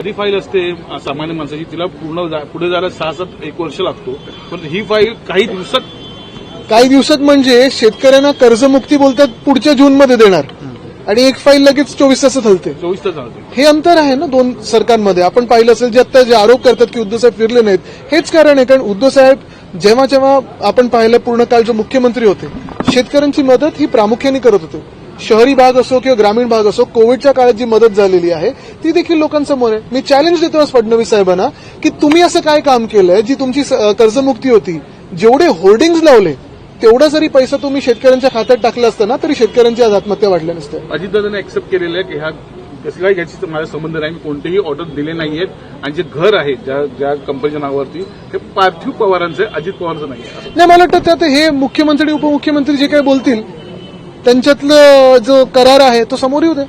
जी file असते सामान्य माणसाची तिला पुढे जायला 6-7 वर्ष लागतो, पण ही फाईल काही दिवसात म्हणजे शेतकऱ्यांना कर्जमुक्ती बोलतात पुढच्या जूनमध्ये देणार आणि एक फाईल लगेच 24 तासात हलते. 24 तास चालते. हे अंतर आहे ना दोन सरकारमध्ये. आपण पाहिलं असेल जे आता जे आरोप करतात की उद्धव साहेब फिरले नाहीत, हेच कारण आहे. कारण उद्धव साहेब जेव्हा आपण पाहिलं पूर्ण काळ जो मुख्यमंत्री होते, शेतकऱ्यांची मदत ही प्रामुख्याने करत होते. शहरी भाग असो किंवा ग्रामीण भाग असो, कोविडच्या काळात जी मदत झालेली आहे ती देखील लोकांसमोर आहे. मी चॅलेंज देतो आज फडणवीस साहेबांना की तुम्ही असं काय काम केलंय जी तुमची कर्जमुक्ती होती, जेवढे होर्डिंग्ज लावले तेवढा जरी पैसा तुम्ही शेतकऱ्यांच्या खात्यात टाकला असता ना तरी शेतकऱ्यांची आज आत्महत्या वाढल्या नसत्या. अजितदादांनी एक्सेप्ट केलेलं आहे की ह्या कसं काय घ्यायची माझा संबंध नाही, मी कोणतेही ऑर्डर दिले नाहीयेत आणि जे घर आहे ज्या कंपनीच्या नावावरती ते पार्थिव पवारांचं आहे, अजित पवारांचं नाही. मला वाटतं त्यात हे मुख्यमंत्री उपमुख्यमंत्री जे काही बोलतील त्यांच्यातलं जो करार आहे तो समोर येऊ दे.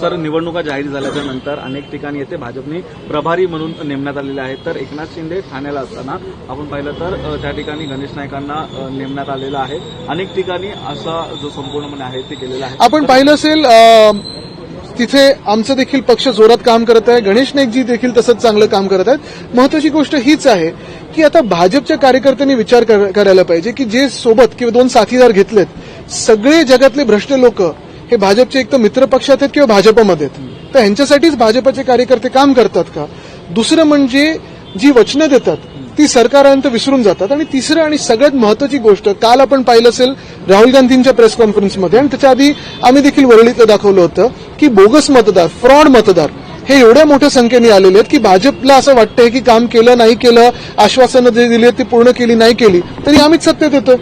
सर, निवडणुका जाहीर झाल्याच्या नंतर अनेक ठिकाणी येथे भाजपने प्रभारी म्हणून नेमण्यात आलेले आहेत. तर एकनाथ शिंदे ठाण्याला असताना आपण पाहिलं तर त्या ठिकाणी गणेश नाईकांना नेमण्यात आलेलं आहे. अनेक ठिकाणी असा जो संपूर्णपणे आहे ते केलेला आहे. आपण पाहिलं असेल तिथे आमचं देखील पक्ष जोरात काम करत आहे. गणेश नाईकजी देखील तसंच चांगलं काम करत आहेत. महत्वाची गोष्ट हीच आहे की आता भाजपच्या कार्यकर्त्यांनी विचार करायला पाहिजे की जे सोबत किंवा 2 साथीदार घेतलेत, सगळे जगातले भ्रष्ट लोक हे भाजपचे एक तर मित्र पक्षात आहेत किंवा भाजपमध्ये आहेत. तर ह्यांच्यासाठीच भाजपचे कार्यकर्ते काम करतात का? दुसरं म्हणजे जी वचनं देतात ती सरकारांत विसरून जातात. आणि तिसरं आणि सगळ्यात महत्वाची गोष्ट, काल आपण पाहिलं असेल राहुल गांधींच्या प्रेस कॉन्फरन्समध्ये आणि त्याच्या आधी आम्ही देखील वरळीतलं दाखवलं होतं की बोगस मतदार, फ्रॉड मतदार हे एवढ्या मोठ्या संख्येने आलेले आहेत की भाजपला असं वाटतंय की काम केलं नाही केलं, आश्वासनं जे दिली ती पूर्ण केली नाही केली तरी आम्हीच सत्तेत येतो.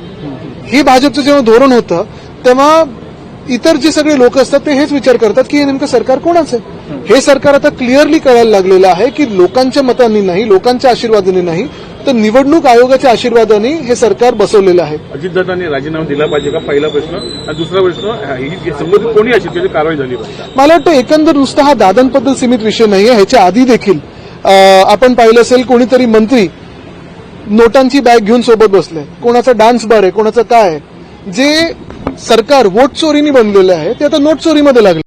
हे भाजपचं जेव्हा धोरण होतं तेव्हा इतर जे सगळे लोक असतात ते हेच विचार करतात की हे नेमकं सरकार कोणाचं आहे. हे सरकार आता क्लिअरली कळायला लागलेलं आहे की लोकांच्या मतांनी नाही, लोकांच्या आशीर्वादाने नाही, तर निवडणूक आयोगाच्या आशीर्वादाने हे सरकार बसवलेलं आहे. अजितदादांनी राजीनामा दिला पाहिजे का, पहिला प्रश्न. आणि दुसरा प्रश्न, ही संबंधित कोणी असेल त्याची कारवाई झाली पाहिजे. मला वाटतं एकंदर नुसता हा दादांबद्दल सीमित विषय नाहीये. ह्याच्या आधी देखील आपण पाहिलं असेल कोणीतरी मंत्री नोटांची बॅग घेऊन सोबत बसले, कोणाचा डान्स बार आहे, कोणाचं काय आहे. जे सरकार वोट चोरीने बनलेलं आहे ते आता नोट चोरीमध्ये लागलं.